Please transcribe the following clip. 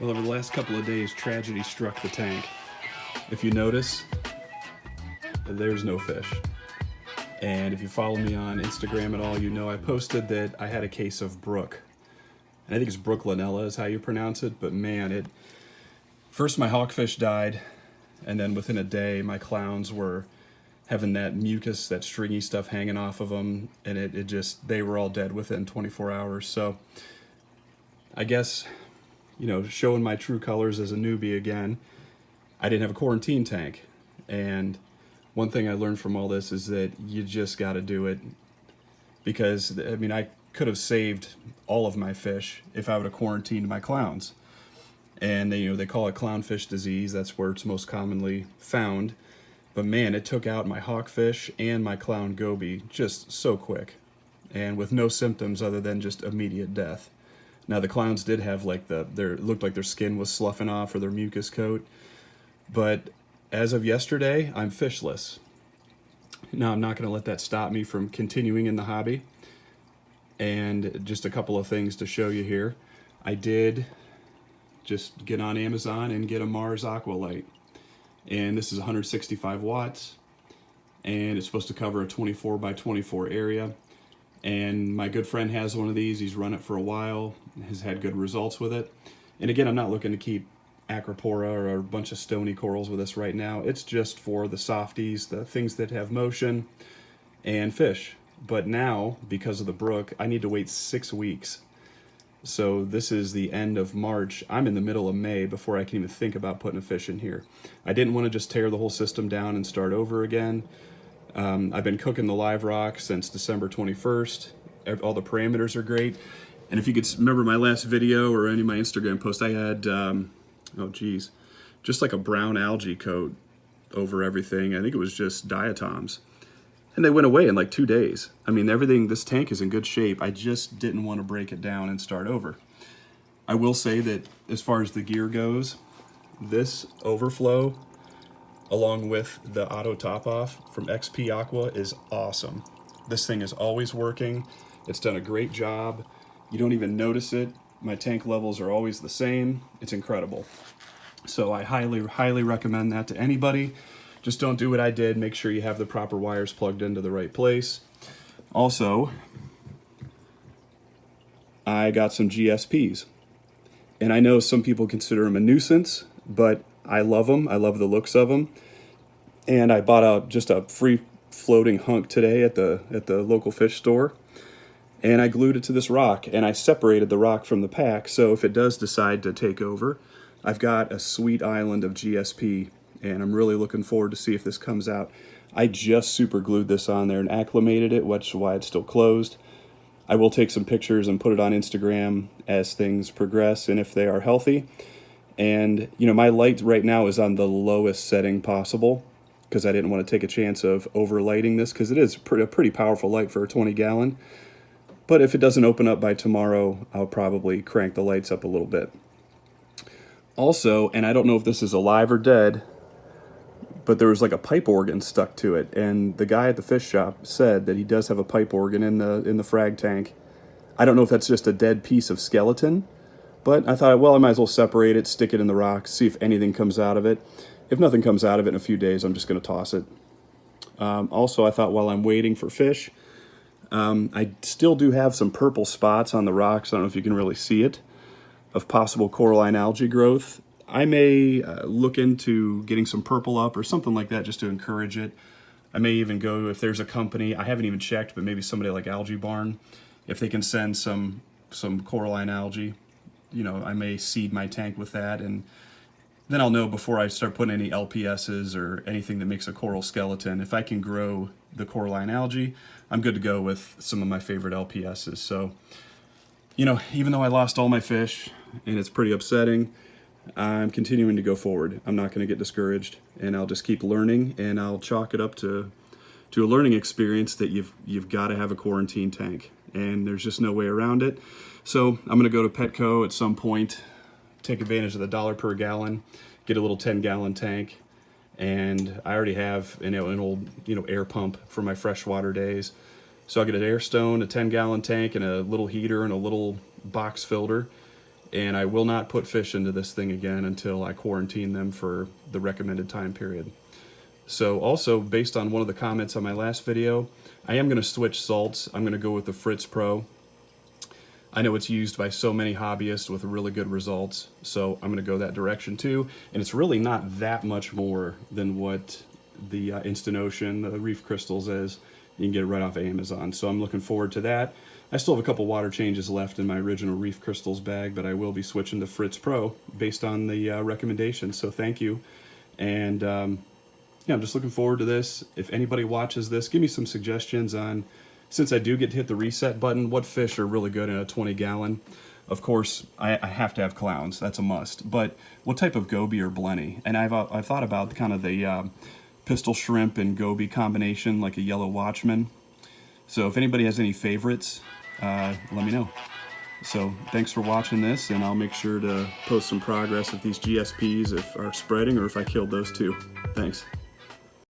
Well, over the last couple of days, tragedy struck the tank. If you notice, there's no fish. And if you follow me on Instagram at all, you know I posted that I had a case of Brook. And I think it's Brooklanella is how you pronounce it, but man, it first my hawkfish died, and then within a day my clowns were having that mucus, that stringy stuff hanging off of them, and it just, they were all dead within 24 hours. So I guess, showing my true colors as a newbie again, I didn't have a quarantine tank. And one thing I learned from all this is that you just got to do it, because I could have saved all of my fish if I would have quarantined my clowns. And they call it clownfish disease. That's where it's most commonly found. But man, it took out my hawkfish and my clown goby just so quick, and with no symptoms other than just immediate death. Now the clowns did have their looked like their skin was sloughing off, or their mucus coat, but as of yesterday, I'm fishless. Now I'm not going to let that stop me from continuing in the hobby. And just a couple of things to show you here. I did just get on Amazon and get a Mars Aqualight. And this is 165 watts, and it's supposed to cover a 24 by 24 area. And my good friend has one of these. He's run it for a while, has had good results with it. And again, I'm not looking to keep acropora or a bunch of stony corals with this right now. It's just for the softies, the things that have motion, and fish. But now, because of the brook, I need to wait 6 weeks. So this is the end of March. I'm in the middle of May before I can even think about putting a fish in here. I didn't want to just tear the whole system down and start over again. I've been cooking the live rock since December 21st. All the parameters are great. And if you could remember my last video or any of my Instagram posts, I had, just like a brown algae coat over everything. I think it was just diatoms. And they went away in like 2 days. Everything, this tank is in good shape. I just didn't want to break it down and start over. I will say that as far as the gear goes, this overflow, along with the auto top off from XP Aqua, is awesome. This thing is always working. It's done a great job. You don't even notice it. My tank levels are always the same. It's incredible. So I highly, highly recommend that to anybody. Just don't do what I did. Make sure you have the proper wires plugged into the right place. Also, I got some GSPs. And I know some people consider them a nuisance, but I love them. I love the looks of them. And I bought out just a free floating hunk today at the local fish store. And I glued it to this rock, and I separated the rock from the pack, so if it does decide to take over, I've got a sweet island of GSP, and I'm really looking forward to see if this comes out. I just super glued this on there and acclimated it, which is why it's still closed. I will take some pictures and put it on Instagram as things progress and if they are healthy. And my light right now is on the lowest setting possible, because I didn't want to take a chance of overlighting this, because it is a pretty powerful light for a 20 gallon. But if it doesn't open up by tomorrow, I'll probably crank the lights up a little bit. Also, and I don't know if this is alive or dead, but there was like a pipe organ stuck to it, and the guy at the fish shop said that he does have a pipe organ in the frag tank. I don't know if that's just a dead piece of skeleton, but I thought, well, I might as well separate it, stick it in the rock, see if anything comes out of it. If nothing comes out of it in a few days, I'm just going to toss it. Also, I thought while I'm waiting for fish, I still do have some purple spots on the rocks. I don't know if you can really see it, of possible coralline algae growth. I may look into getting some purple up or something like that, just to encourage it. I may even go, if there's a company, I haven't even checked, but maybe somebody like Algae Barn, if they can send some coralline algae, I may seed my tank with that, and then I'll know before I start putting any LPSs or anything that makes a coral skeleton. If I can grow the coralline algae, I'm good to go with some of my favorite LPSs. So, even though I lost all my fish, and it's pretty upsetting, I'm continuing to go forward. I'm not going to get discouraged, and I'll just keep learning, and I'll chalk it up to a learning experience that you've got to have a quarantine tank, and there's just no way around it. So I'm going to go to Petco at some point, take advantage of the $1 per gallon, get a little 10-gallon tank, and I already have an old air pump for my freshwater days. So I'll get an air stone, a 10-gallon tank, and a little heater and a little box filter. and I will not put fish into this thing again until I quarantine them for the recommended time period. So also, based on one of the comments on my last video, I am going to switch salts. I'm going to go with the Fritz Pro. I know it's used by so many hobbyists with really good results, so I'm going to go that direction too. And it's really not that much more than what the Instant Ocean, the Reef Crystals is. You can get it right off of Amazon, so I'm looking forward to that. I still have a couple water changes left in my original Reef Crystals bag, but I will be switching to Fritz Pro based on the recommendations, so thank you. And yeah, I'm just looking forward to this. If anybody watches this, give me some suggestions on, since I do get to hit the reset button, what fish are really good in a 20-gallon. Of course, I have to have clowns, that's a must, but what type of goby or blenny? And I've thought about kind of the pistol shrimp and goby combination, like a yellow watchman. So if anybody has any favorites, let me know. So thanks for watching this, and I'll make sure to post some progress if these GSPs are spreading or if I killed those two. Thanks.